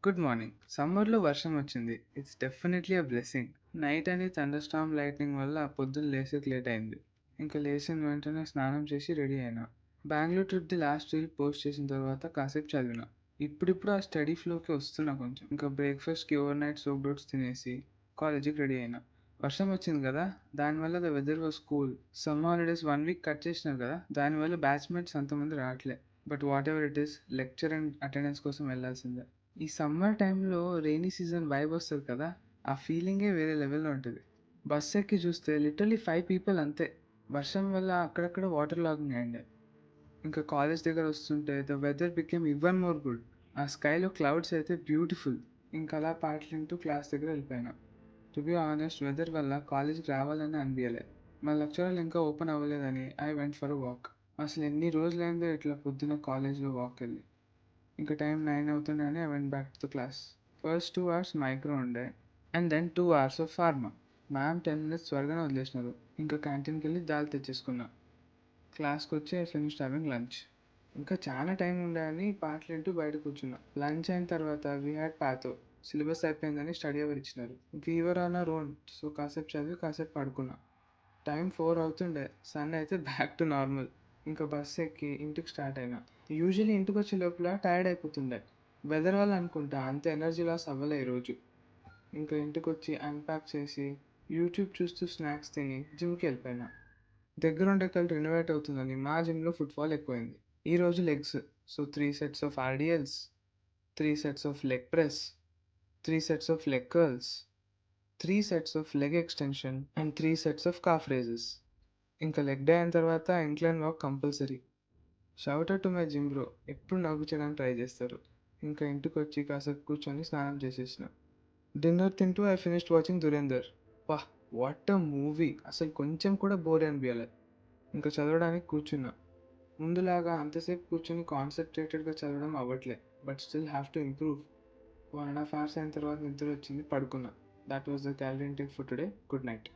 Good morning. సమ్మర్‌లో వర్షం వచ్చింది. It's definitely a blessing. Night అని థండర్ స్టార్మ్ లైట్నింగ్ వల్ల పొద్దున్న లేసేకి లేట్ అయింది. ఇంకా లేచిన వెంటనే స్నానం చేసి రెడీ అయినా. బెంగుళూరు ట్రిప్‌ది లాస్ట్ రీల్ పోస్ట్ చేసిన తర్వాత కాసేపు చదివినా. ఇప్పుడిప్పుడు ఆ స్టడీ ఫ్లోకి వస్తున్నా కొంచెం. ఇంకా బ్రేక్‌ఫాస్ట్‌కి ఓవర్ నైట్ సోక్డ్ ఓట్స్ తినేసి కాలేజీకి రెడీ అయినా. వర్షం వచ్చింది కదా! దానివల్ల the weather was cool. Summer holidays 1 week cut చేసినారు కదా! దానివల్ల బ్యాచ్‌మేట్స్ అంతమంది రావట్లే. But whatever it is lecture and attendance కోసం వెళ్ళాల్సిందే. ఈ సమ్మర్ టైంలో రెయినీ సీజన్ వైబ్ వస్తుంది కదా! ఆ ఫీలింగే వేరే లెవెల్‌లో ఉంటది. బస్ ఎక్కి చూస్తే లిటరల్లీ 5 పీపుల్ అంతే. వర్షం వల్ల అక్కడక్కడ వాటర్ లాగింగ్ అయిండే. ఇంకా కాలేజ్ దగ్గర వస్తుంటే the weather became even more good. ఆ స్కైలో క్లౌడ్స్ అయితే బ్యూటిఫుల్. ఇంకా అలా పాటలు వింటూ క్లాస్ దగ్గర వెళ్ళిపోయినా. టు బీ ఆనెస్ట్ వెదర్ వల్ల కాలేజ్‌కి రావాలని అనిపియలే. మా లెక్చరర్లు ఇంకా ఓపెన్ అవ్వలేదని I went for a walk. అసలు ఎన్ని రోజులైందో ఇట్లా పొద్దున కాలేజ్‌లో వాక్‌కెళ్ళి. ఇంకా టైం 9 అవుతుండగానే I went back to the class. First 2 hours micro ఉండే and then 2 hours of pharma. Ma'am 10 minutes త్వరగానే వదిలేసినారు. ఇంకా క్యాంటీన్కి వెళ్ళి దాల్ తెచ్చేసుకున్నా. క్లాస్కి వచ్చి ఐ ఫినిష్డ్ హ్యావింగ్ లంచ్. ఇంకా చాలా టైం ఉందని పాటలు వింటూ బయట కూర్చున్నా. లంచ్ అయిన తర్వాత వీ హ్యాడ్ ప్యాథో. సిలబస్ అయిపోయిందని స్టడీ అవర్ ఇచ్చినారు. Weaver on our own. So కాసేపు చదివి కాసేపు పడుకున్నా. టైం 4 అవుతుండే. సన్ అయితే బ్యాక్ టు నార్మల్. ఇంకా బస్ ఎక్కి ఇంటికి స్టార్ట్ అయినా. యూజువల్లీ ఇంటికి వచ్చే లోపల టైర్డ్ అయిపోతుండే. వెదర్ వల్ల అనుకుంటా అంత ఎనర్జీ లాస్ అవ్వలే ఈరోజు. ఇంకా ఇంటికి వచ్చి అన్ప్యాక్ చేసి యూట్యూబ్ చూస్తూ స్నాక్స్ తిని జిమ్కి వెళ్ళిపోయినా. దగ్గరుండే కళ్ళు రెనోవేట్ అవుతుందని మా జిమ్లో ఫుట్ఫాల్ ఎక్కువైంది. ఈరోజు legs. So 3 sets of RDLs, 3 sets of leg press, 3 sets of leg curls, 3 sets of leg extension and 3 sets of calf raises. ఇంకా లెగ్ డే అయిన తర్వాత incline walk compulsory. Shout out to my gym bro. ఎప్పుడు నవ్వుపించడానికి try చేస్తారు. ఇంకా ఇంటికి వచ్చి కాసేపు కూర్చొని స్నానం చేసేసిన. డిన్నర్ తింటూ ఐ ఫినిష్డ్ వాచింగ్ దురేందర్. వాహ్, వాట్ అ మూవీ. అసలు కొంచెం కూడా బోర్ అనిపించలే. ఇంకా చదవడానికి కూర్చున్నా. ముందులాగా అంతసేపు కూర్చొని కాన్సన్ట్రేటెడ్గా చదవడం అవ్వట్లే. But still have to improve. 1.5 hours అయిన తర్వాత నిద్ర వచ్చింది, పడుకున్నా. That was the calorie intake for today. Good night.